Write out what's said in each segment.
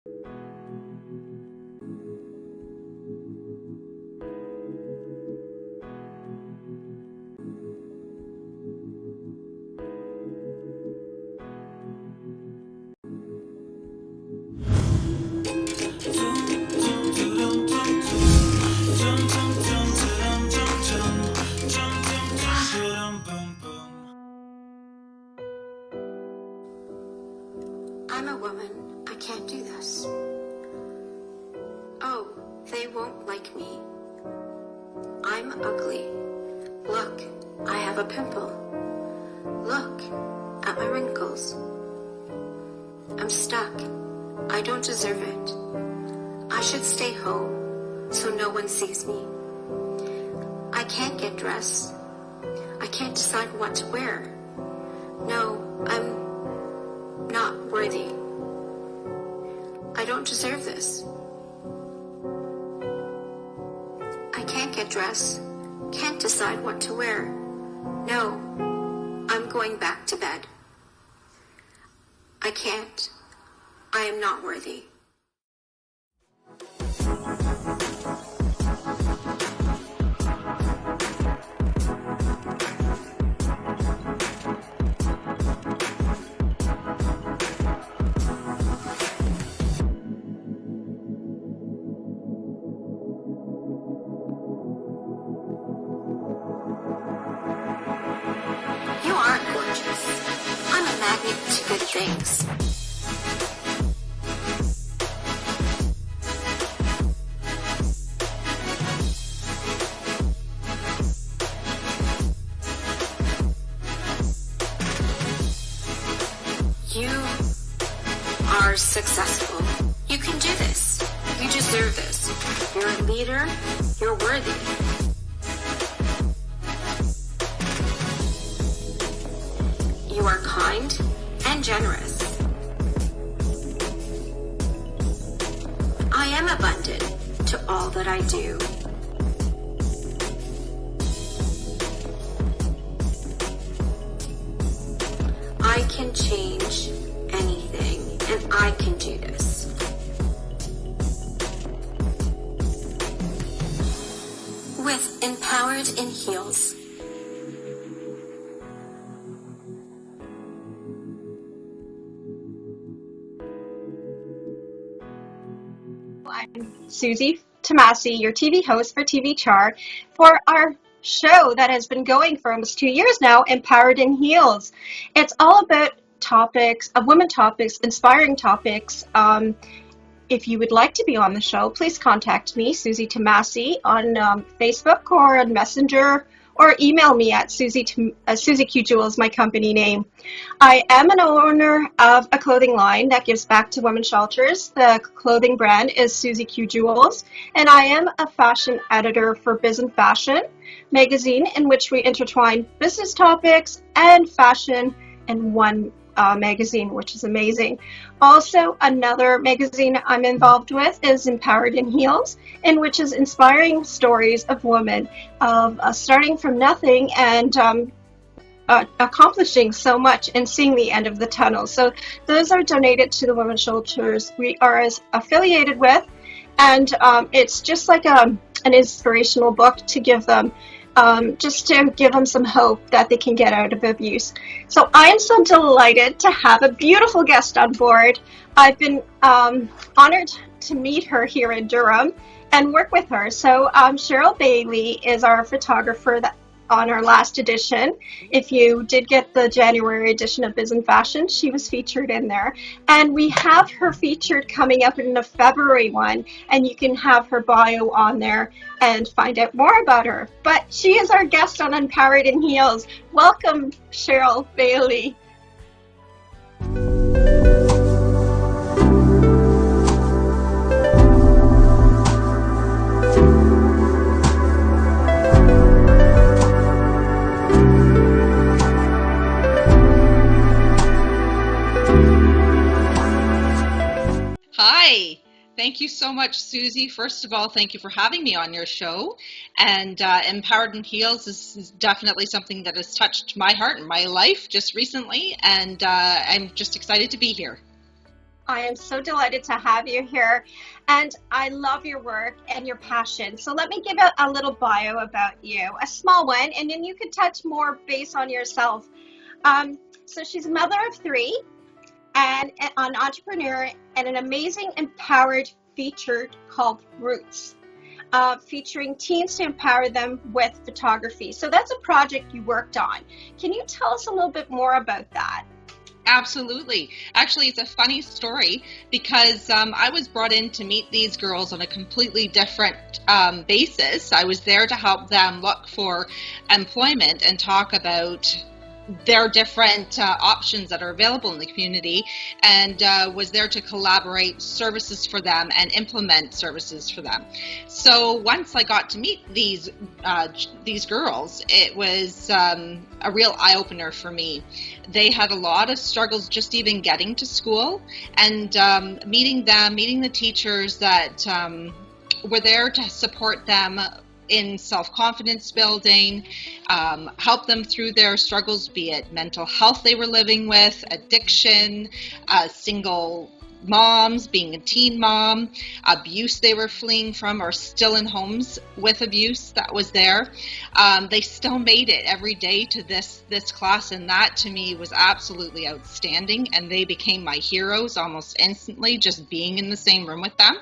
I'm a woman. I can't do this. Oh, they won't like me. I'm ugly. Look, I have a pimple. Look at my wrinkles. I'm stuck. I don't deserve it. I should stay home so no one sees me. I can't get dressed. I can't decide what to wear. No, I'm not worthy. I don't deserve this. I can't get dressed. Can't decide what to wear. No, I'm going back to bed. I can't. I am not worthy. You aren't gorgeous. I'm a magnet to good things. You are successful. You can do this. You deserve this. You're a leader. You're worthy. You are kind and generous. I am abundant to all that I do. I can change anything, and I can do this. With Empowered in Heels. I'm Suzy Tamasy, your TV host for TV Chaar, for our show that has been going for almost 2 years now, Empowered in Heels. It's all about topics, women topics, inspiring topics. If you would like to be on the show, please contact me, Suzy Tamasy, on Facebook or on Messenger, or email me at Suzy Q Jewels, my company name. I am an owner of a clothing line that gives back to women's shelters. The clothing brand is Suzy Q Jewels, and I am a fashion editor for Biz and Fashion magazine, in which we intertwine business topics and fashion in one magazine, which is amazing. Also, another magazine I'm involved with is Empowered in Heels, in which is inspiring stories of women of starting from nothing and accomplishing so much and seeing the end of the tunnel. So those are donated to the women's shelters we are affiliated with, and it's just like an inspirational book to give them. Just to give them some hope that they can get out of abuse. So I am so delighted to have a beautiful guest on board. I've been honored to meet her here in Durham and work with her. So Cheryl Bailey is our photographer on our last edition. If you did get the January edition of Biz and Fashion, she was featured in there. And we have her featured coming up in the February one, and you can have her bio on there and find out more about her. But she is our guest on Empowered in Heels. Welcome, Cheryl Bailey. Hi, thank you so much, Suzy. First of all, thank you for having me on your show. And Empowered in Heels is definitely something that has touched my heart and my life just recently, and I'm just excited to be here. I am so delighted to have you here, and I love your work and your passion. So let me give a little bio about you, a small one, and then you can touch more based on yourself. So she's a mother of three and an entrepreneur and an amazing empowered feature called Roots, featuring teens to empower them with photography. So that's a project you worked on. Can you tell us a little bit more about that? Absolutely. Actually, it's a funny story because I was brought in to meet these girls on a completely different basis. I was there to help them look for employment and talk about their different options that are available in the community, and was there to collaborate services for them and implement services for them. So once I got to meet these girls, it was a real eye-opener for me. They had a lot of struggles just even getting to school, and meeting the teachers that were there to support them in self-confidence building, help them through their struggles, be it mental health they were living with, addiction, single moms, being a teen mom, abuse they were fleeing from or still in homes with abuse that was there. They still made it every day to this class, and that to me was absolutely outstanding, and they became my heroes almost instantly just being in the same room with them.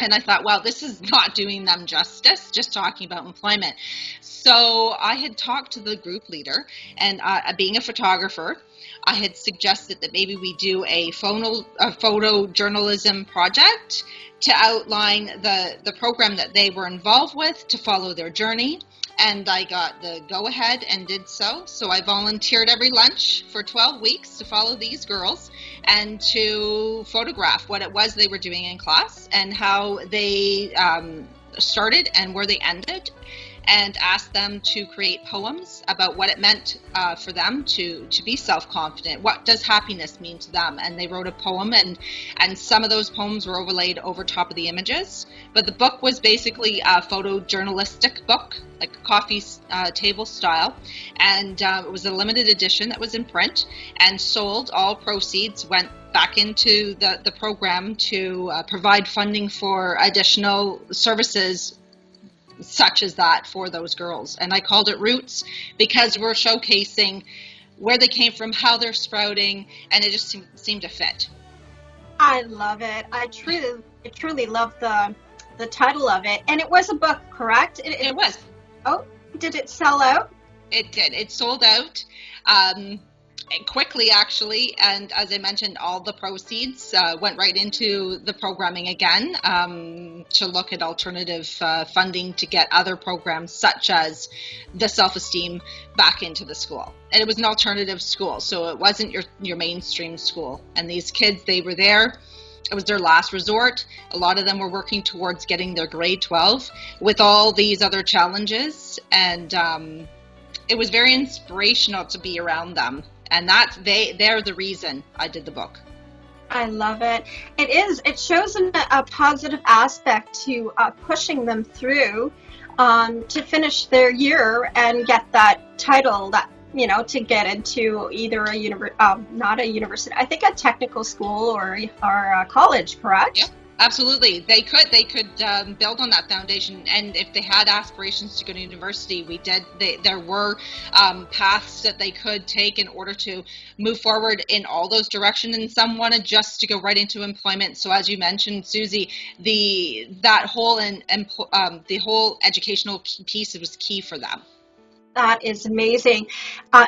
And I thought, well, this is not doing them justice, just talking about employment. So I had talked to the group leader, and being a photographer, I had suggested that maybe we do a photojournalism project to outline the program that they were involved with to follow their journey. And I got the go-ahead and did so. So I volunteered every lunch for 12 weeks to follow these girls and to photograph what it was they were doing in class and how they started and where they ended, and asked them to create poems about what it meant for them to be self-confident. What does happiness mean to them? And they wrote a poem, and some of those poems were overlaid over top of the images. But the book was basically a photojournalistic book, like a coffee table style. And it was a limited edition that was in print and sold. All proceeds went back into the program to provide funding for additional services such as that for those girls. And I called it Roots because we're showcasing where they came from, how they're sprouting, and it just seemed to fit. I love it. I truly love the title of it. And it was a book, correct? It was. Oh, did it sell out? It did. It sold out quickly, actually. And as I mentioned, all the proceeds went right into the programming again, to look at alternative funding to get other programs such as the self-esteem back into the school. And it was an alternative school, so it wasn't your mainstream school. And these kids, they were there. It was their last resort. A lot of them were working towards getting their grade 12 with all these other challenges. And it was very inspirational to be around them. And they're the reason I did the book. I love it. It is. It shows a positive aspect to pushing them through to finish their year and get that title, that to get into either not a university, I think a technical school or a college, correct? Yep. Absolutely. They could build on that foundation. And if they had aspirations to go to university, there were paths that they could take in order to move forward in all those directions. And some wanted just to go right into employment. So as you mentioned, Suzy, the whole educational piece was key for them. That is amazing.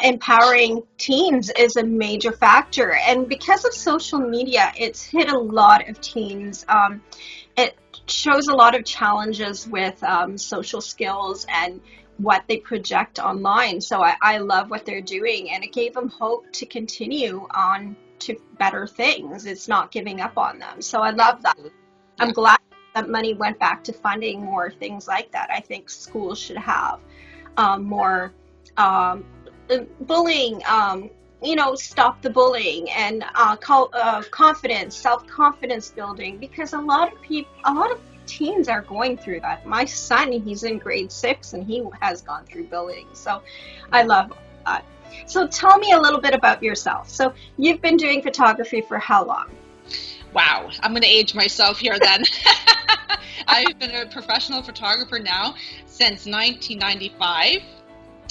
Empowering teens is a major factor. And because of social media, it's hit a lot of teens. It shows a lot of challenges with social skills and what they project online. So I love what they're doing. And it gave them hope to continue on to better things. It's not giving up on them. So I love that. I'm glad that money went back to funding more things like that. I think schools should have more bullying, stop the bullying, and confidence, self-confidence building, because a lot of teens are going through that. My son, he's in grade 6 and he has gone through bullying. So I love that. So tell me a little bit about yourself. So you've been doing photography for how long? Wow, I'm going to age myself here then. I've been a professional photographer now since 1995.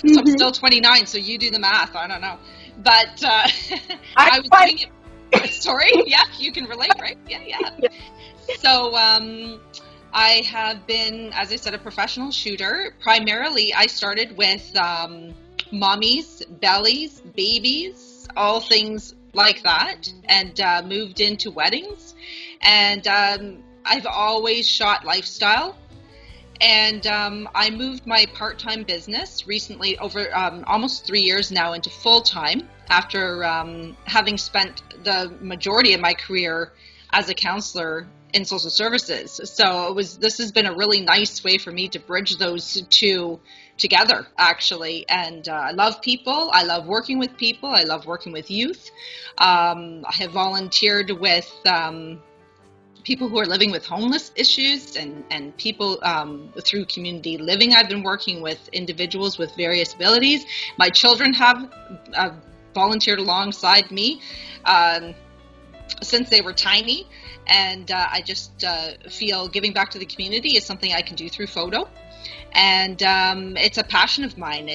So I'm still 29, so you do the math. I don't know. But I was doing it. Sorry? Yeah, you can relate, right? Yeah. So I have been, as I said, a professional shooter. Primarily, I started with mommies, bellies, babies, all things like that, and moved into weddings. And I've always shot lifestyle. And I moved my part-time business recently over almost 3 years now into full-time after having spent the majority of my career as a counselor in social services. So this has been a really nice way for me to bridge those two together, actually. And I love people. I love working with people. I love working with youth. I have volunteered with people who are living with homeless issues and people through community living. I've been working with individuals with various abilities. My children have volunteered alongside me since they were tiny. And I just feel giving back to the community is something I can do through photo. And it's a passion of mine.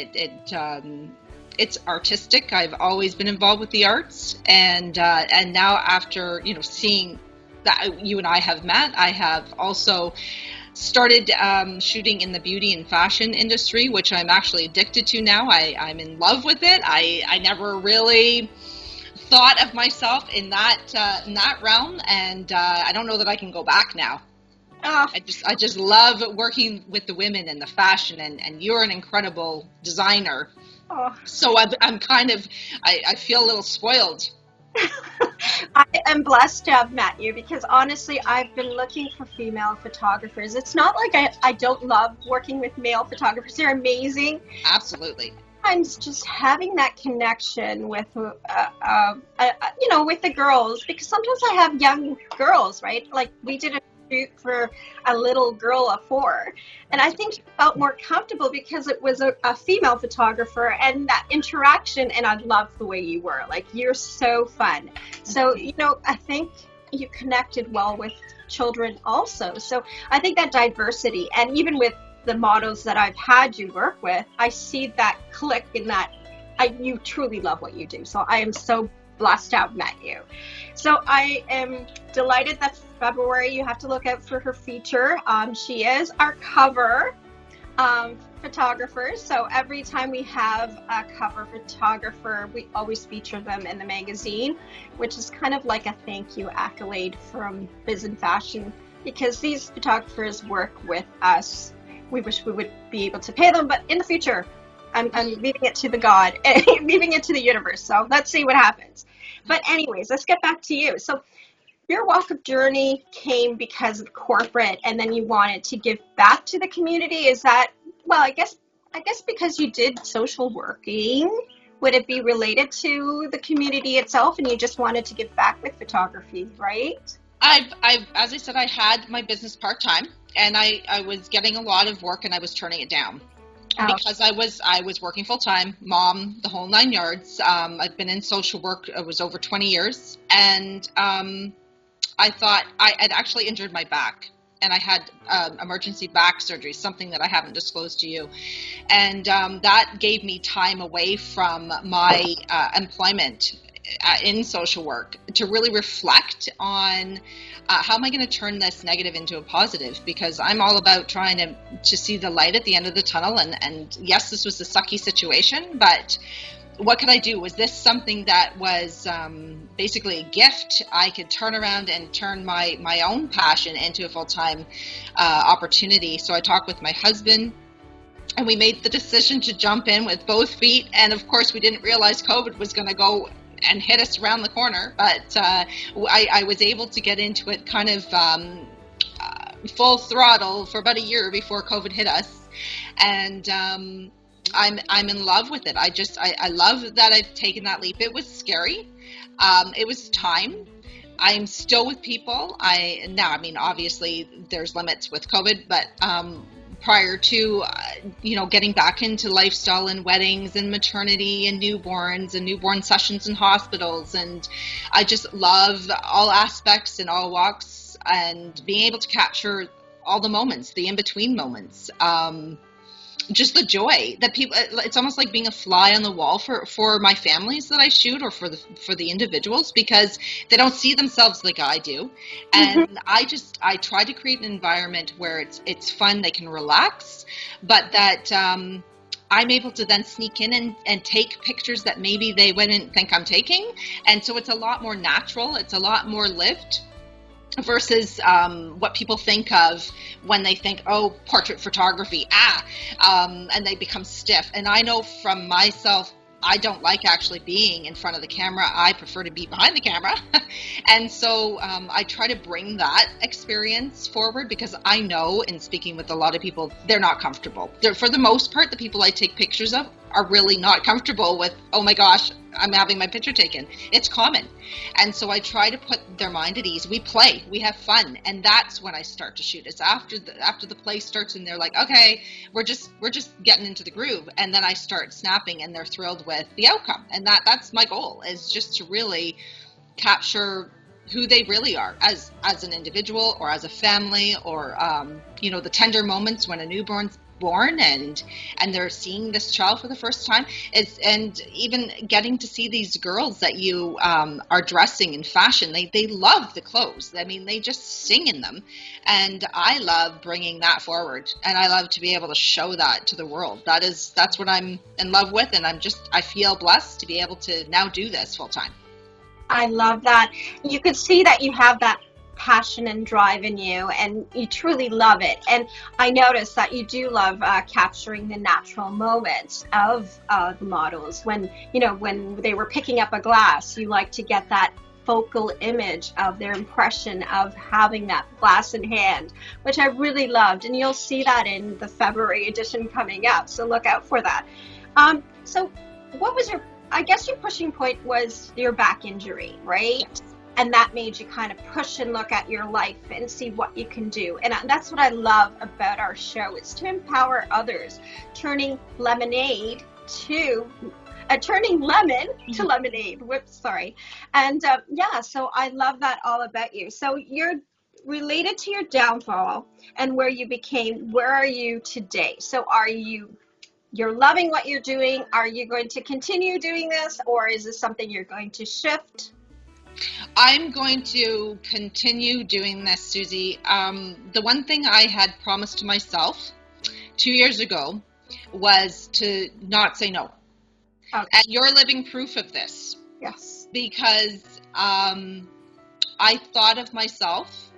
It's artistic. I've always been involved with the arts. And now after, seeing that you and I have met, I have also started shooting in the beauty and fashion industry, which I'm actually addicted to now. I'm in love with it. I never really thought of myself in that realm, and I don't know that I can go back now. Oh. I just love working with the women and the fashion, and you're an incredible designer. Oh. So I'm kind of, I feel a little spoiled. I am blessed to have met you because honestly, I've been looking for female photographers. It's not like I don't love working with male photographers. They're amazing. Absolutely. Sometimes just having that connection with, with the girls, because sometimes I have young girls, right? Like we did a shoot for a little girl of 4, and I think she felt more comfortable because it was a female photographer and that interaction, and I love the way you were. Like, you're so fun. So, I think you connected well with children also. So I think that diversity, and even with the models that I've had you work with, I see that click in that you truly love what you do. So I am so blessed to have met you. So I am delighted that February you have to look out for her feature. She is our cover photographer. So every time we have a cover photographer, we always feature them in the magazine, which is kind of like a thank you accolade from Biz and Fashion, because these photographers work with us. We wish we would be able to pay them, but in the future, I'm leaving it to the God, leaving it to the universe. So let's see what happens. But anyways, let's get back to you. So your walk-up journey came because of corporate, and then you wanted to give back to the community. Is that, well, I guess because you did social working, would it be related to the community itself, and you just wanted to give back with photography, right? I've as I said, I had my business part-time, and I was getting a lot of work, and I was turning it down. Because I was working full time, mom, the whole 9 yards. I've been in social work. It was over 20 years, and I thought I'd actually injured my back, and I had emergency back surgery, something that I haven't disclosed to you, and that gave me time away from my employment in social work to really reflect on how am I going to turn this negative into a positive, because I'm all about trying to see the light at the end of the tunnel. And yes, this was a sucky situation, but what could I do? Was this something that was basically a gift I could turn around and turn my own passion into a full-time opportunity? So I talked with my husband, and we made the decision to jump in with both feet. And of course, we didn't realize COVID was going to go and hit us around the corner, but I was able to get into it kind of full throttle for about a year before COVID hit us, and I'm in love with it. I love that I've taken that leap. It was scary. It was time. I'm still with people. Obviously there's limits with COVID, but prior to, getting back into lifestyle and weddings and maternity and newborn sessions in hospitals. And I just love all aspects and all walks and being able to capture all the moments, the in-between moments. Just the joy that people, it's almost like being a fly on the wall for my families that I shoot, or for the individuals, because they don't see themselves like I do. And I try to create an environment where it's fun, they can relax, but that I'm able to then sneak in and take pictures that maybe they wouldn't think I'm taking. And so it's a lot more natural, it's a lot more lived, versus what people think of when they think, oh, portrait photography, and they become stiff. And I know from myself, I don't like actually being in front of the camera. I prefer to be behind the camera. And so I try to bring that experience forward, because I know, in speaking with a lot of people, they're not comfortable. For the most part, the people I take pictures of are really not comfortable with, oh my gosh, I'm having my picture taken. It's common. And so I try to put their mind at ease. We play, we have fun. And that's when I start to shoot. It's after the play starts and they're like, okay, we're just getting into the groove. And then I start snapping and they're thrilled with the outcome. And that's my goal, is just to really capture who they really are as an individual, or as a family, or, the tender moments when a newborn's born and they're seeing this child for the first time, and even getting to see these girls that you are dressing in fashion. They love the clothes. I mean, they just sing in them, and I love bringing that forward, and I love to be able to show that to the world. That's what I'm in love with, and I feel blessed to be able to now do this full time. I love that. You could see that you have that passion and drive in you, and you truly love it. And I noticed that you do love capturing the natural moments of the models. When they were picking up a glass, you like to get that focal image of their impression of having that glass in hand, which I really loved. And you'll see that in the February edition coming up, so look out for that. So what was your pushing point was your back injury, right? And that made you kind of push and look at your life and see what you can do. And that's what I love about our show, is to empower others, turning lemon to lemonade. Whoops, sorry. And so I love that all about you. So you're related to your downfall and where you became. Where are you today? So you're loving what you're doing? Are you going to continue doing this, or is this something you're going to shift? I'm going to continue doing this, Suzy. The one thing I had promised to myself 2 years ago was to not say no. Okay. And you're living proof of this. Yes. Because I thought of myself,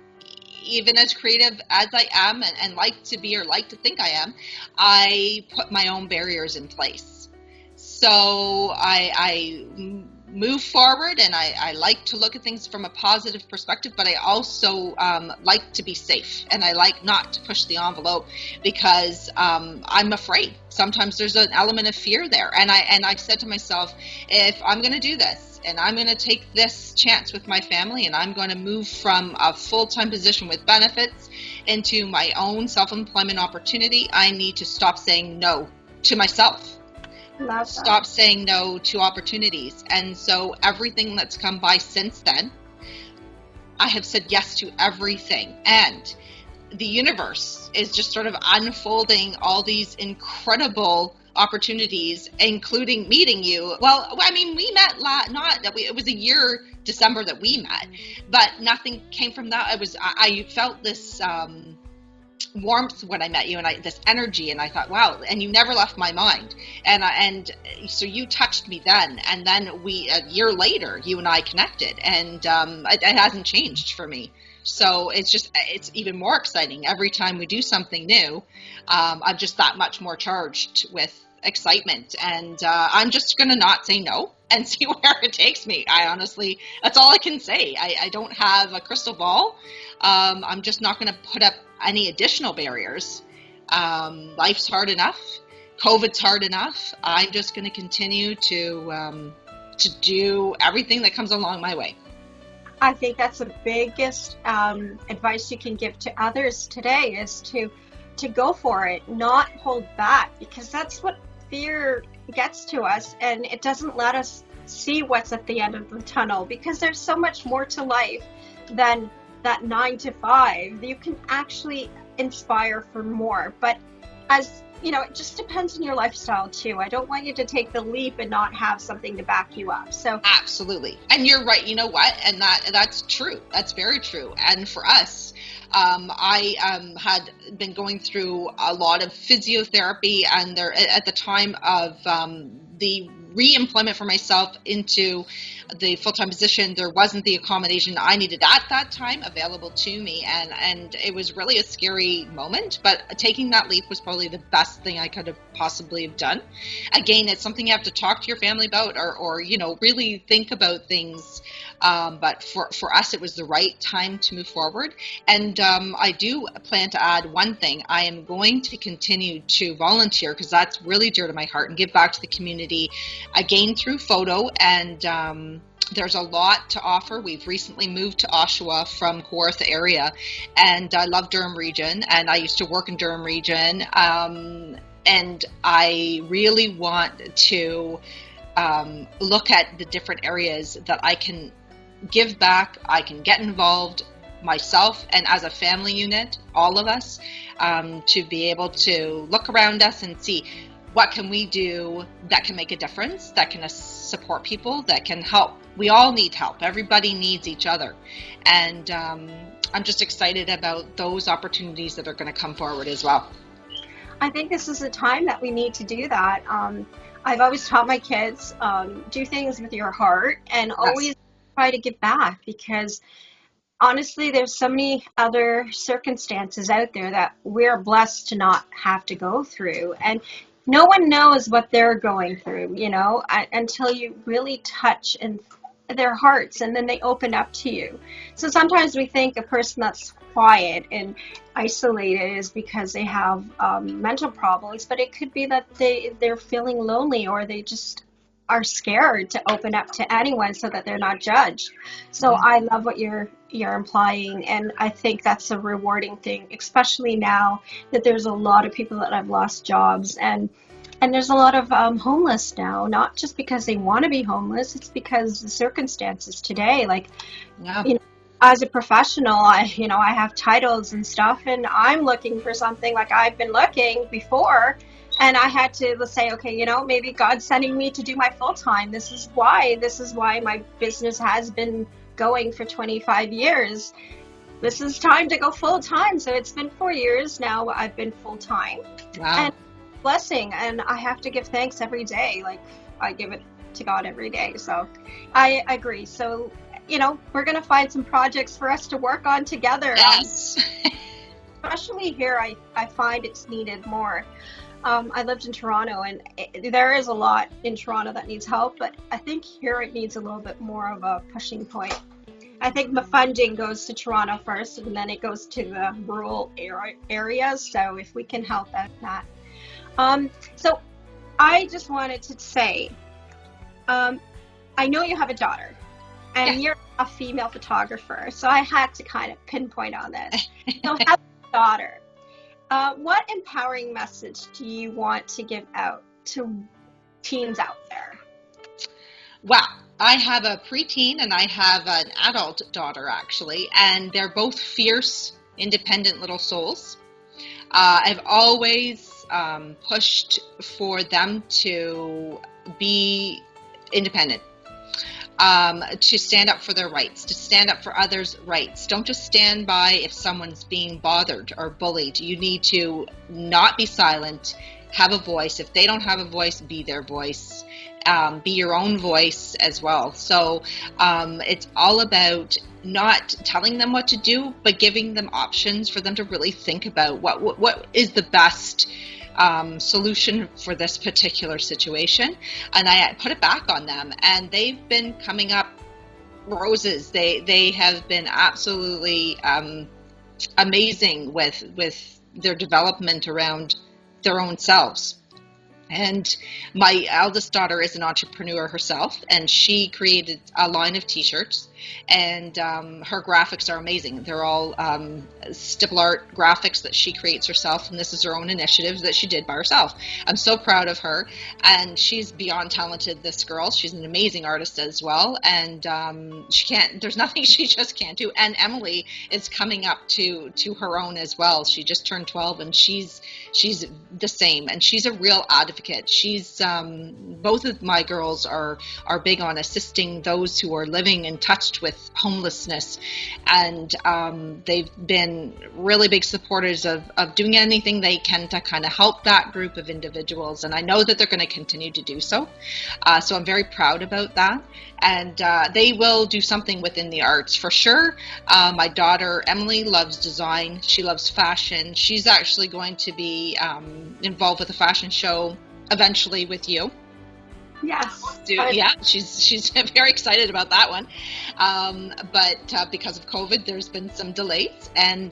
even as creative as I am and like to be, or like to think I am, I put my own barriers in place. So I move forward, and I like to look at things from a positive perspective, but I also like to be safe, and I like not to push the envelope, because I'm afraid. Sometimes there's an element of fear there, and I said to myself, if I'm going to do this, and I'm going to take this chance with my family, and I'm going to move from a full-time position with benefits into my own self-employment opportunity, I need to stop saying no to myself. Stop saying no to opportunities. And so everything that's come by since then, I have said yes to everything. And the universe is just sort of unfolding all these incredible opportunities, including meeting you. Well, I mean, we met it was a year December that we met, but nothing came from that. I felt this warmth when I met you, and this energy, and I thought, wow, and you never left my mind, and so you touched me then, and then a year later, you and I connected, and it hasn't changed for me. So it's even more exciting every time we do something new. I'm just that much more charged with excitement, and I'm just gonna not say no and see where it takes me. That's all I can say. I don't have a crystal ball. I'm just not going to put up any additional barriers. Life's hard enough. COVID's hard enough. I'm just going to continue to do everything that comes along my way. I think that's the biggest advice you can give to others today, is to to go for it, not hold back, because that's what fear gets to us, and it doesn't let us see what's at the end of the tunnel, because there's so much more to life than that 9 to 5. You can actually inspire for more, but as you know, it just depends on your lifestyle too. I don't want you to take the leap and not have something to back you up. So absolutely, and you're right. You know what? And that's true. That's very true. And for us, I had been going through a lot of physiotherapy, and there at the time of the re-employment for myself into the full-time position, there wasn't the accommodation I needed at that time available to me, and it was really a scary moment, but taking that leap was probably the best thing I could have possibly have done. Again, it's something you have to talk to your family about, or you know, really think about things, but for us it was the right time to move forward. And I do plan to add one thing. I am going to continue to volunteer, because that's really dear to my heart, and give back to the community, again through photo, and there's a lot to offer. We've recently moved to Oshawa from Kawartha area, and I love Durham region, and I used to work in Durham region, and I really want to look at the different areas that I can give back, I can get involved myself, and as a family unit, all of us, to be able to look around us and see what can we do that can make a difference, that can support people, that can help. We all need help. Everybody needs each other. And I'm just excited about those opportunities that are going to come forward as well. I think this is a time that we need to do that. I've always taught my kids, do things with your heart, and always try to give back, because honestly, there's so many other circumstances out there that we're blessed to not have to go through. And no one knows what they're going through, you know, until you really touch their hearts, and then they open up to you. So sometimes we think a person that's quiet and isolated is because they have mental problems, but it could be that they're feeling lonely, or they just are scared to open up to anyone so that they're not judged. So I love what you're implying, and I think that's a rewarding thing, especially now that there's a lot of people that have lost jobs, and there's a lot of homeless now, not just because they want to be homeless, it's because the circumstances today, like, you know, as a professional, I have titles and stuff, and I'm looking for something, like I've been looking before, and I had to say, okay, you know, maybe God's sending me to do my full-time. This is why my business has been going for 25 years. This is time to go full-time. So it's been 4 years now I've been full-time. Wow. And blessing, and I have to give thanks every day. Like, I give it to God every day. So I agree. So, you know, we're going to find some projects for us to work on together. Yes. Especially here, I find it's needed more. I lived in Toronto, and there is a lot in Toronto that needs help, but I think here it needs a little bit more of a pushing point. I think the funding goes to Toronto first, and then it goes to the rural areas, so if we can help out that. So I just wanted to say, I know you have a daughter, and you're a female photographer, so I had to kind of pinpoint on this. So have a daughter. What empowering message do you want to give out to teens out there? Well, I have a preteen and I have an adult daughter, actually, and they're both fierce, independent little souls. I've always pushed for them to be independent, to stand up for their rights, to stand up for others' rights. Don't just stand by if someone's being bothered or bullied. You need to not be silent, have a voice. If they don't have a voice, be their voice. Be your own voice as well. So it's all about not telling them what to do, but giving them options for them to really think about what is the best solution for this particular situation. And I put it back on them, and they've been coming up roses. They have been absolutely amazing with their development around their own selves. And my eldest daughter is an entrepreneur herself, and she created a line of t-shirts, and her graphics are amazing. They're all stipple art graphics that she creates herself, and this is her own initiative that she did by herself. I'm so proud of her, and she's beyond talented, this girl. She's an amazing artist as well, and there's nothing she just can't do. And Emily is coming up to her own as well. She just turned 12, and she's the same, and she's a real advocate. She's both of my girls are big on assisting those who are living and touched with homelessness, and they've been really big supporters of doing anything they can to kind of help that group of individuals, and I know that they're going to continue to do so. So I'm very proud about that, and they will do something within the arts for sure. My daughter Emily loves design. She loves fashion. She's actually going to be involved with a fashion show eventually with you. Yes. Yeah, she's very excited about that one. But because of COVID, there's been some delays. And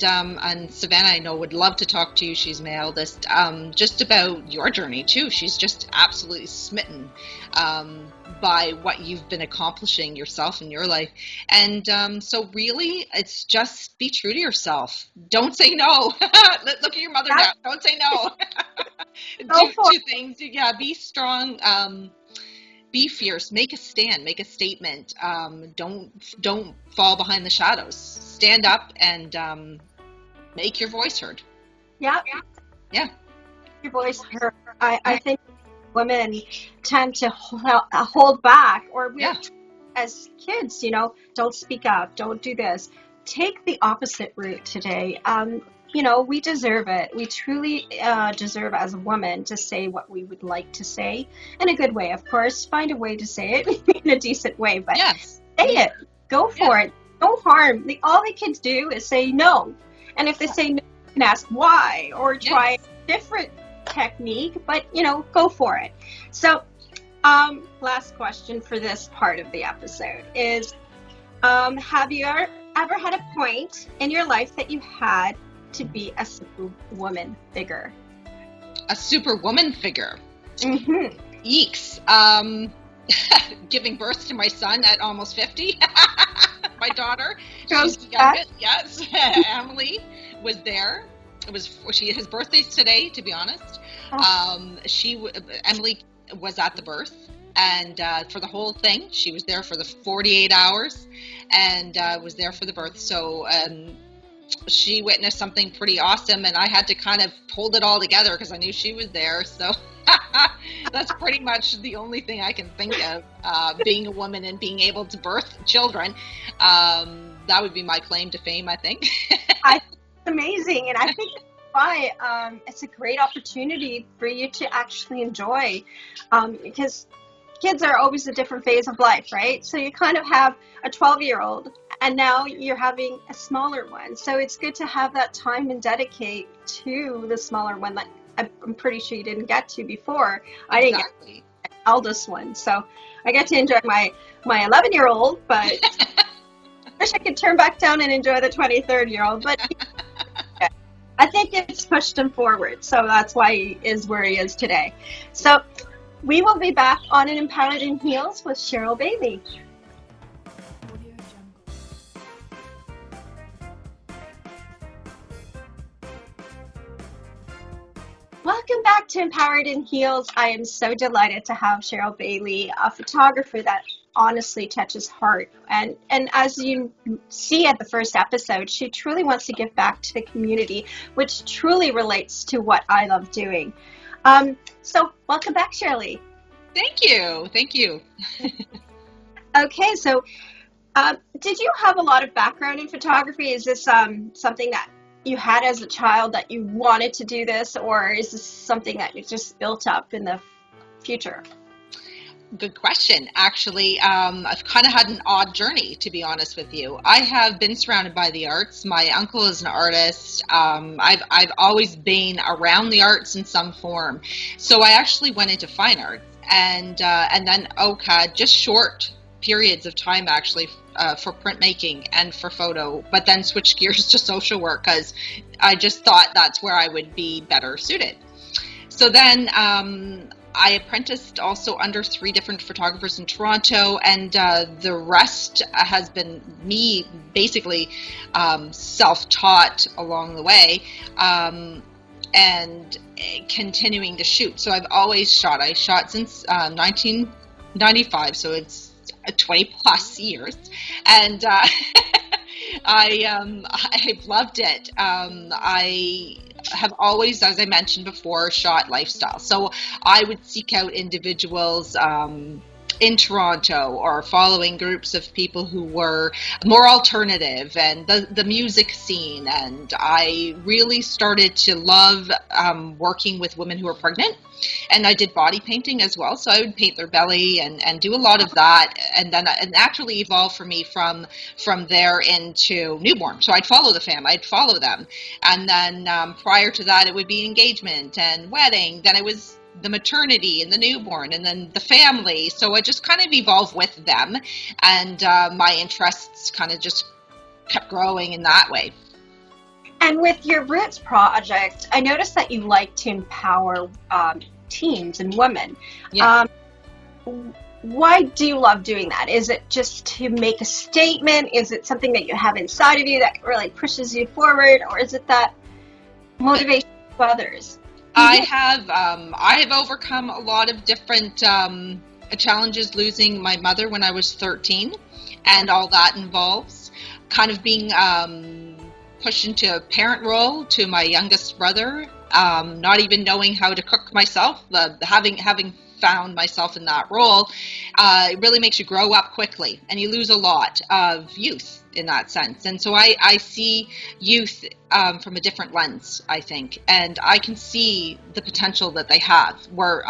Savannah, I know, would love to talk to you. She's my eldest. Just about your journey too. She's just absolutely smitten by what you've been accomplishing yourself in your life. And so really, it's just be true to yourself. Don't say no. Look at your mother now. Don't say no. do things. Yeah, be strong. Be fierce. Make a stand. Make a statement. Don't fall behind the shadows. Stand up and make your voice heard. Yeah. Your voice heard. I think women tend to hold back, or as kids, don't speak up, don't do this. Take the opposite route today. We deserve it. We truly deserve as a woman to say what we would like to say in a good way, of course. Find a way to say it in a decent way, but say it. Go for it. No harm. All they kids do is say no. And if they say no, you can ask why or try a different technique, but, go for it. So, last question for this part of the episode is, have you ever had a point in your life that you had to be a superwoman figure? A superwoman figure? Mm-hmm. Yeeks. Giving birth to my son at almost 50. My daughter. She's the youngest. Yes. Emily was there. His birthday's today, to be honest. Emily was at the birth, and for the whole thing, she was there for the 48 hours, and was there for the birth. So she witnessed something pretty awesome, and I had to kind of hold it all together because I knew she was there. So that's pretty much the only thing I can think of, being a woman and being able to birth children. That would be my claim to fame, I think. I think it's amazing, and I think that's why it's a great opportunity for you to actually enjoy, because kids are always a different phase of life, right? So you kind of have a 12-year-old, and now you're having a smaller one. So it's good to have that time and dedicate to the smaller one that I'm pretty sure you didn't get to before. I didn't get to the eldest one. So I get to enjoy my 11-year-old, but I wish I could turn back down and enjoy the 23rd-year-old. But I think it's pushed him forward. So that's why he is where he is today. So we will be back on an Empowered in Heels with Cheryl Bailey. Welcome back to Empowered in Heels. I am so delighted to have Cheryl Bailey, a photographer that honestly touches heart. And as you see at the first episode, she truly wants to give back to the community, which truly relates to what I love doing. So welcome back, Shirley. Thank you. Okay, so did you have a lot of background in photography? Is this something that you had as a child that you wanted to do this, or is this something that you just built up in the future? Good question. Actually, I've kind of had an odd journey, to be honest with you. I have been surrounded by the arts. My uncle is an artist. I've always been around the arts in some form. So I actually went into fine arts, and then OCAD, just short periods of time actually for printmaking and for photo, but then switched gears to social work because I just thought that's where I would be better suited. So then I apprenticed also under 3 different photographers in Toronto, and the rest has been me basically self-taught along the way, and continuing to shoot. So I've always shot. I shot since 1995, so it's 20 plus years, and I've loved it. I have always, as I mentioned before, shot lifestyle. So I would seek out individuals in Toronto, or following groups of people who were more alternative, and the music scene. And I really started to love working with women who were pregnant. And I did body painting as well. So I would paint their belly and do a lot of that. And then it naturally evolved for me from there into newborn. So I'd follow the fam, I'd follow them. And then prior to that, it would be engagement and wedding. Then it was the maternity and the newborn, and then the family. So I just kind of evolved with them. And my interests kind of just kept growing in that way. And with your Roots project, I noticed that you like to empower teens and women. Yeah. Why do you love doing that? Is it just to make a statement? Is it something that you have inside of you that really pushes you forward? Or is it that motivation of others? I have overcome a lot of different challenges, losing my mother when I was 13, and all that involves kind of being pushed into a parent role to my youngest brother, not even knowing how to cook myself, having found myself in that role. It really makes you grow up quickly, and you lose a lot of youth in that sense. And so I see youth from a different lens, I think, and I can see the potential that they have, where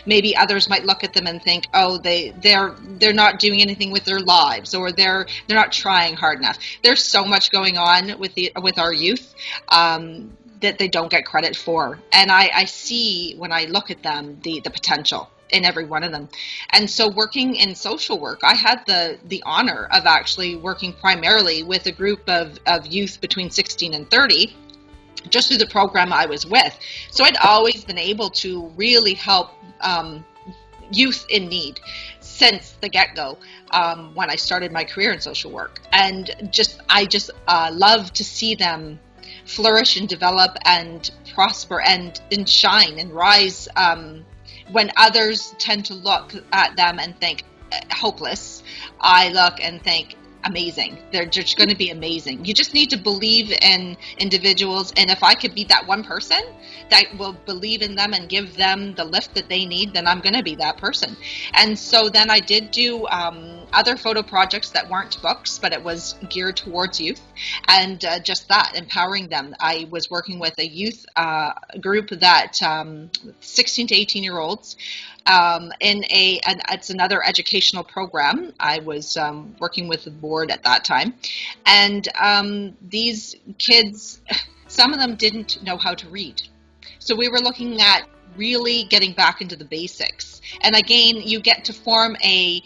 maybe others might look at them and think, oh, they're not doing anything with their lives, or they're not trying hard enough. There's so much going on with our youth that they don't get credit for, and I see, when I look at them, the potential in every one of them. And so working in social work, I had the honor of actually working primarily with a group of youth between 16 and 30, just through the program I was with. So I'd always been able to really help youth in need since the get-go, when I started my career in social work. And I just love to see them flourish and develop and prosper and shine and rise, when others tend to look at them and think hopeless. I look and think amazing. They're just going to be amazing. You just need to believe in individuals, and if I could be that one person that will believe in them and give them the lift that they need, then I'm going to be that person. And so then I did do other photo projects that weren't books, but it was geared towards youth, and just that, empowering them. I was working with a youth group that 16 to 18 year olds, it's another educational program. I was working with the board at that time, and these kids, some of them didn't know how to read. So we were looking at really getting back into the basics. And again, you get to form a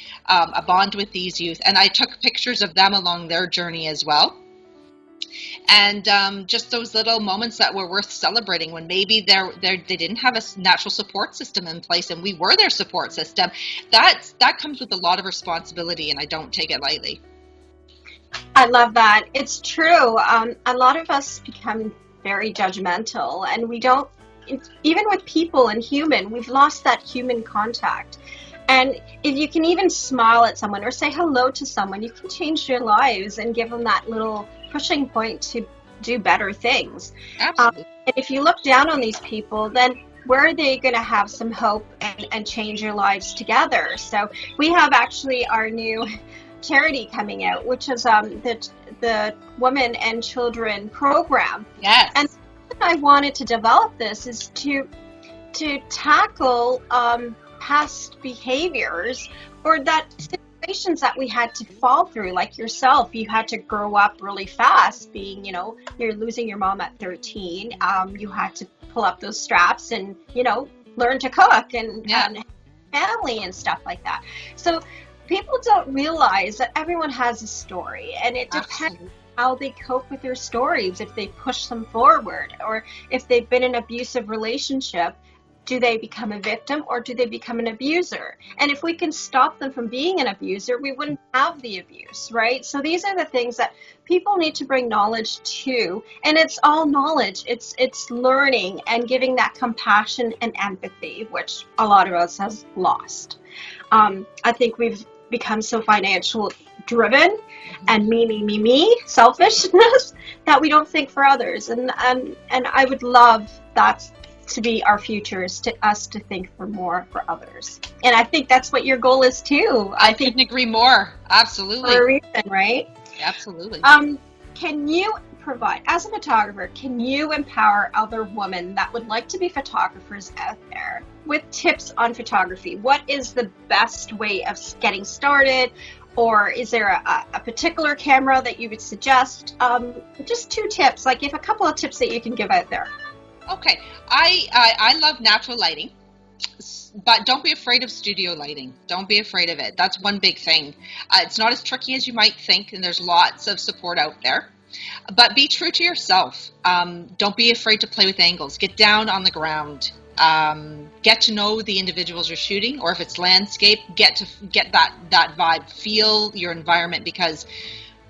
bond with these youth. And I took pictures of them along their journey as well. And just those little moments that were worth celebrating, when maybe they didn't have a natural support system in place, and we were their support system. That comes with a lot of responsibility, and I don't take it lightly. I love that. It's true. A lot of us become very judgmental, and we don't, even with people and human, we've lost that human contact. And if you can even smile at someone or say hello to someone, you can change their lives and give them that little pushing point to do better things. Absolutely. And if you look down on these people, then where are they going to have some hope and change their lives together? So we have actually our new charity coming out, which is the Women and Children program. Yes. And I wanted to develop this is to tackle past behaviors, or that situations that we had to fall through, like yourself. You had to grow up really fast, being, you're losing your mom at 13. You had to pull up those straps and, learn to cook and family and stuff like that. So people don't realize that everyone has a story, and it depends how they cope with their stories, if they push them forward, or if they've been in an abusive relationship. do they become a victim or do they become an abuser? And if we can stop them from being an abuser, we wouldn't have the abuse, right? So these are the things that people need to bring knowledge to. And it's all knowledge. It's learning and giving that compassion and empathy, which a lot of us has lost. I think we've become so financial driven and me, selfishness, that we don't think for others. And I would love that to be our future, is to us to think for more for others. And I think that's what your goal is too. I couldn't agree more. Absolutely. For a reason, right? Absolutely. Can you provide, as a photographer, can you empower other women that would like to be photographers out there with tips on photography? What is the best way of getting started? Or is there a particular camera that you would suggest? Just 2 tips, like if a couple of tips that you can give out there. Okay, I love natural lighting, but don't be afraid of studio lighting. Don't be afraid of it. That's one big thing. It's not as tricky as you might think, and there's lots of support out there. But be true to yourself. Don't be afraid to play with angles. Get down on the ground. Get to know the individuals you're shooting, or if it's landscape, get that vibe. Feel your environment, because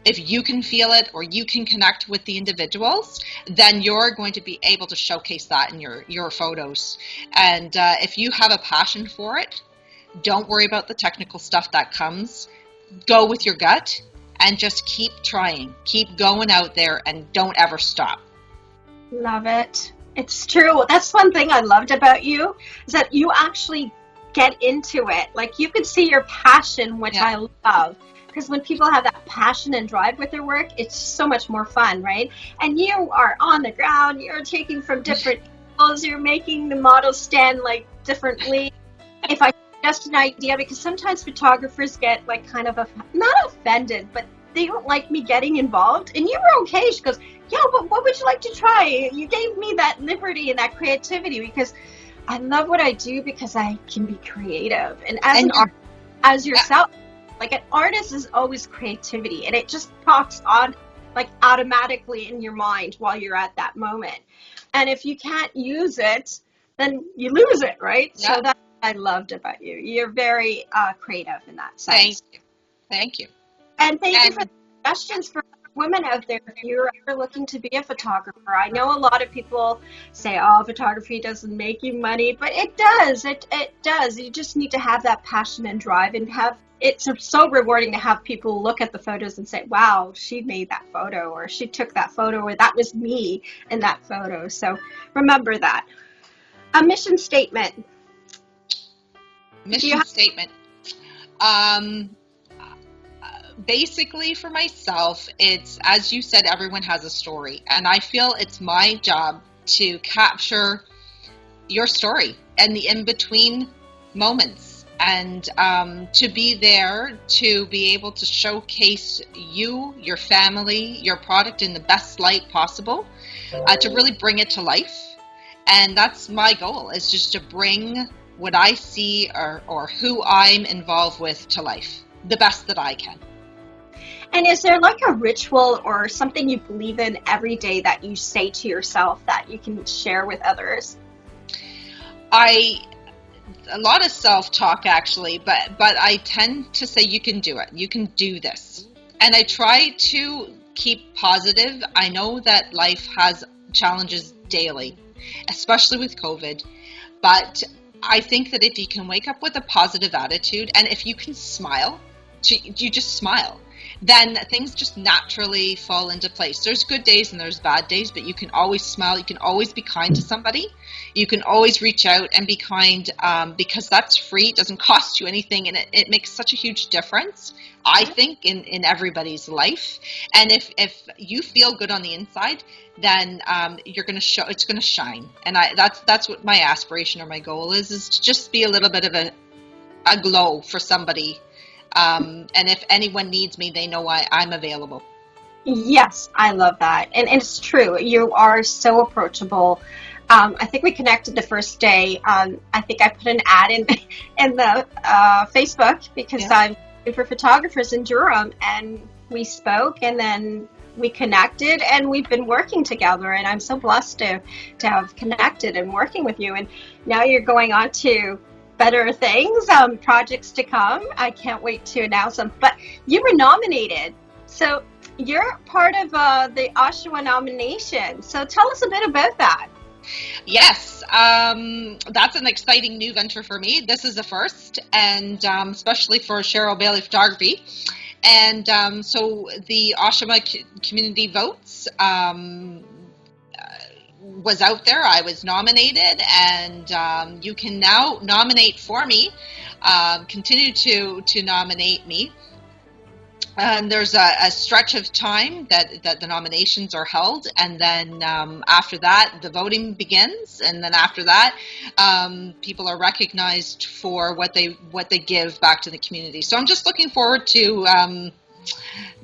if you can feel it or you can connect with the individuals, then you're going to be able to showcase that in your photos. And if you have a passion for it, don't worry about the technical stuff that comes. Go with your gut and just keep trying. Keep going out there and don't ever stop. Love it. It's true. That's one thing I loved about you, is that you actually get into it. Like, you could see your passion, which I love. Because when people have that passion and drive with their work, it's so much more fun, right? And you are on the ground, you're taking from different angles, you're making the models stand like differently. If I suggest an idea, because sometimes photographers get like kind of not offended, but they don't like me getting involved. And you were okay. She goes, yeah, but what would you like to try? You gave me that liberty and that creativity, because I love what I do, because I can be creative. And as yourself, like, an artist is always creativity, and it just pops on like automatically in your mind while you're at that moment. And if you can't use it, then you lose it, right? Yeah. So that's what I loved about you. You're very creative in that sense. Thank you. And thank you for the suggestions for women out there if you're ever looking to be a photographer. I know a lot of people say, oh, photography doesn't make you money, but it does. It does. You just need to have that passion and drive, and it's so rewarding to have people look at the photos and say, wow, she made that photo, or she took that photo, or that was me in that photo. So remember that. A mission statement. Statement. Basically, for myself, it's, as you said, everyone has a story. And I feel it's my job to capture your story and the in-between moments. And to be there, to be able to showcase you, your family, your product in the best light possible, to really bring it to life. And that's my goal, is just to bring what I see or who I'm involved with to life, the best that I can. And is there like a ritual or something you believe in every day that you say to yourself that you can share with others? A lot of self-talk, actually, but I tend to say, you can do it. You can do this. And I try to keep positive. I know that life has challenges daily, especially with COVID. But I think that if you can wake up with a positive attitude, and if you can smile, you just smile, then things just naturally fall into place. There's good days and there's bad days, but you can always smile. You can always be kind to somebody. You can always reach out and be kind, because that's free. It doesn't cost you anything, and it makes such a huge difference, I think, in everybody's life. And if you feel good on the inside, then you're going to show. It's going to shine. And that's what my aspiration or my goal is to just be a little bit of a glow for somebody. And if anyone needs me, they know I'm available. Yes, I love that. And it's true. You are so approachable. I think we connected the first day. I think I put an ad in the Facebook, because I'm looking for photographers in Durham, and we spoke, and then we connected, and we've been working together, and I'm so blessed to have connected and working with you. And now you're going on to better things, projects to come. I can't wait to announce them. But you were nominated. So you're part of the Oshawa nomination. So tell us a bit about that. Yes, that's an exciting new venture for me. This is the first, and especially for Cheryl Bailey Photography. And so the Oshawa Community Votes was out there. I was nominated, and you can now nominate for me, continue to nominate me. And there's a stretch of time that the nominations are held, and then after that, the voting begins, and then after that, people are recognized for what they give back to the community. So I'm just looking forward to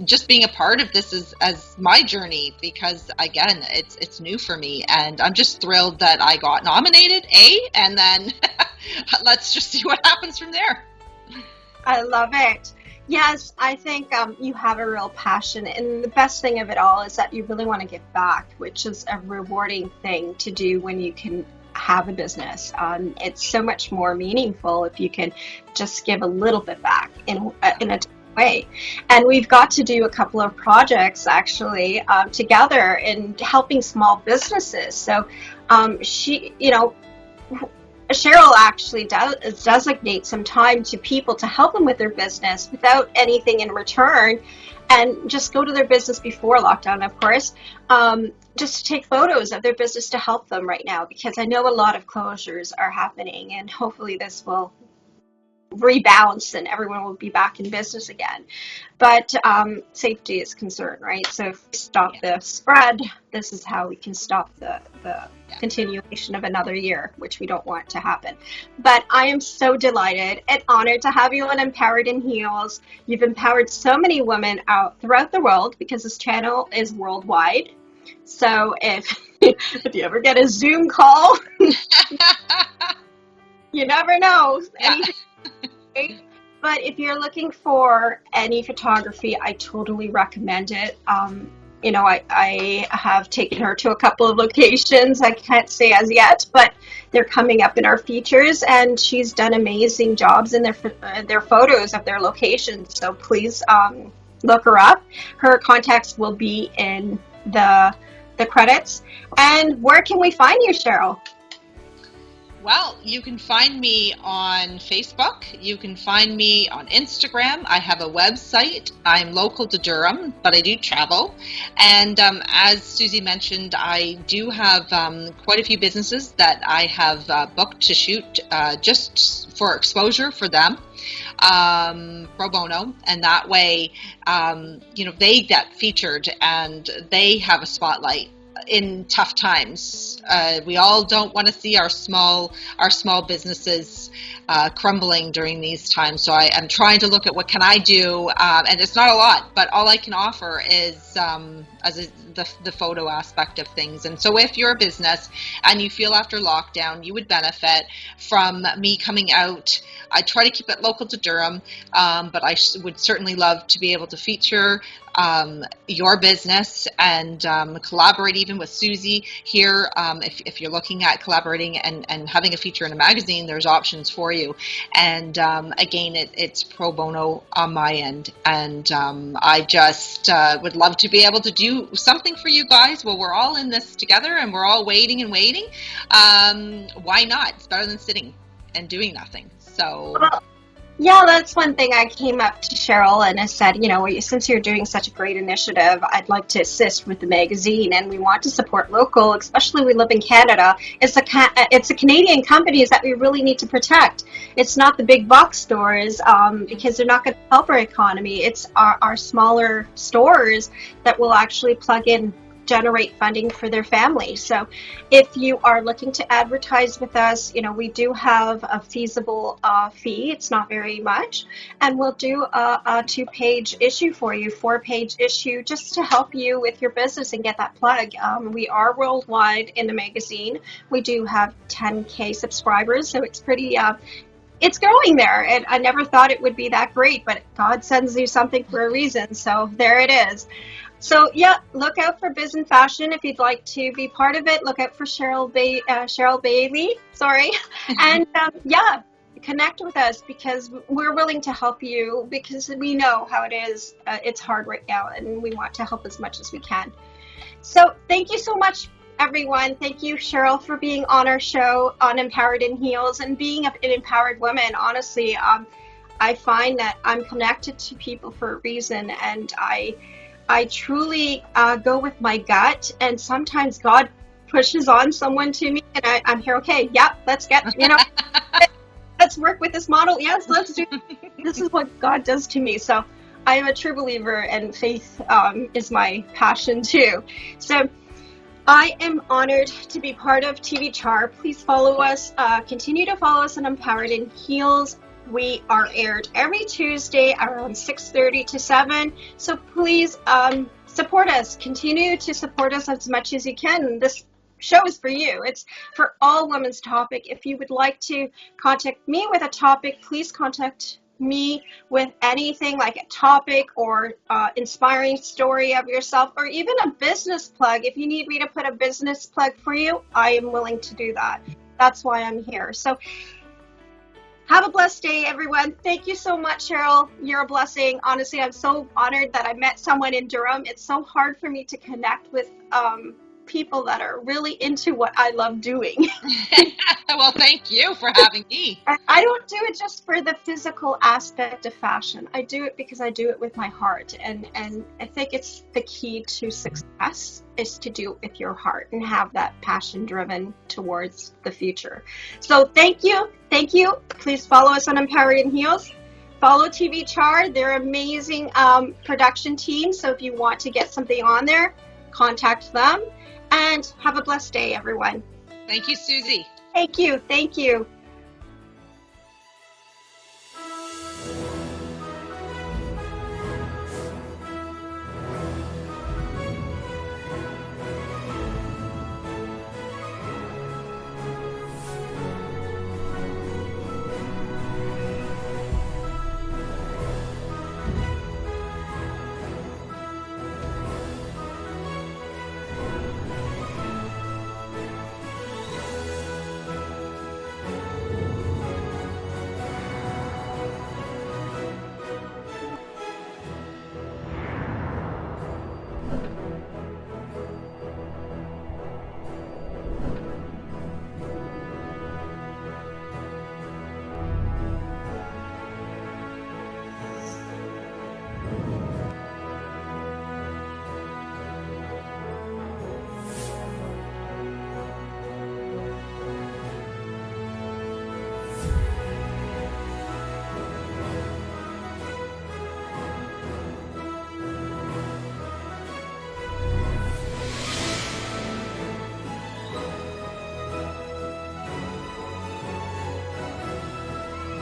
just being a part of this as my journey, because again, it's new for me, and I'm just thrilled that I got nominated, and then let's just see what happens from there. I love it. Yes, I think you have a real passion, and the best thing of it all is that you really want to give back, which is a rewarding thing to do when you can have a business. It's so much more meaningful if you can just give a little bit back in a way. And we've got to do a couple of projects actually together in helping small businesses. So Cheryl actually does designate some time to people to help them with their business without anything in return, and just go to their business before lockdown, of course, just to take photos of their business to help them right now, because I know a lot of closures are happening, and hopefully this will rebalance and everyone will be back in business again. But safety is concerned, right? So if we stop the spread, this is how we can stop the continuation of another year, which we don't want to happen. But I am so delighted and honored to have you on Empowered in Heels. You've empowered so many women out throughout the world, because this channel is worldwide. So if you ever get a Zoom call, you never know. Yeah. But if you're looking for any photography, I totally recommend it. I have taken her to a couple of locations. I can't say as yet, but they're coming up in our features, and she's done amazing jobs in their photos of their locations. So please look her up. Her contacts will be in the credits. And where can we find you, Cheryl? Well, you can find me on Facebook. You can find me on Instagram. I have a website. I'm local to Durham, but I do travel. And as Suzy mentioned, I do have quite a few businesses that I have booked to shoot just for exposure for them, pro bono. And that way, they get featured and they have a spotlight in tough times. We all don't want to see our small businesses crumbling during these times. So I am trying to look at what can I do, and it's not a lot, but all I can offer is the photo aspect of things. And so if you're a business and you feel after lockdown you would benefit from me coming out, I try to keep it local to Durham, but I would certainly love to be able to feature your business and collaborate even with Suzy here. If you're looking at collaborating and having a feature in a magazine, there's options for you. And again, it's pro bono on my end. And I just would love to be able to do something for you guys while we're all in this together and we're all waiting and waiting. Why not? It's better than sitting and doing nothing. So. Yeah, that's one thing. I came up to Cheryl and I said, since you're doing such a great initiative, I'd like to assist with the magazine, and we want to support local, especially we live in Canada. It's the Canadian companies that we really need to protect. It's not the big box stores because they're not going to help our economy. It's our smaller stores that will actually plug in, generate funding for their family. So if you are looking to advertise with us, we do have a feasible fee. It's not very much, and we'll do a 2-page issue for you, 4-page issue, just to help you with your business and get that plug. We are worldwide in the magazine. We do have 10K subscribers, so it's pretty it's growing there, and I never thought it would be that great, but God sends you something for a reason, so there it is. So yeah, look out for Biz and Fashion if you'd like to be part of it. Look out for Cheryl Bailey. Sorry, and yeah, connect with us because we're willing to help you because we know how it is. It's hard right now, and we want to help as much as we can. So thank you so much, everyone. Thank you, Cheryl, for being on our show on Empowered in Heels and being an empowered woman. Honestly, I find that I'm connected to people for a reason, and I truly go with my gut, and sometimes God pushes on someone to me, and I'm here, okay, yeah, let's let's work with this model. Yes, let's do this is what God does to me. So I am a true believer, and faith is my passion too. So I am honored to be part of TV Chaar. Please follow us. Continue to follow us on Empowered in Heels. We are aired every Tuesday around 6:30 to 7. So please support us. Continue to support us as much as you can. This show is for you. It's for all women's topic. If you would like to contact me with a topic, please contact me with anything like a topic or inspiring story of yourself or even a business plug. If you need me to put a business plug for you, I am willing to do that. That's why I'm here. So have a blessed day, everyone. Thank you so much, Cheryl. You're a blessing. Honestly, I'm so honored that I met someone in Durham. It's so hard for me to connect with people that are really into what I love doing. Well, thank you for having me. I don't do it just for the physical aspect of fashion. I do it because I do it with my heart. And I think it's the key to success is to do it with your heart and have that passion driven towards the future. So thank you. Thank you. Please follow us on Empowered in Heels. Follow TV Chaar. They're amazing production team. So if you want to get something on there, contact them. And have a blessed day, everyone. Thank you, Suzy. Thank you. Thank you.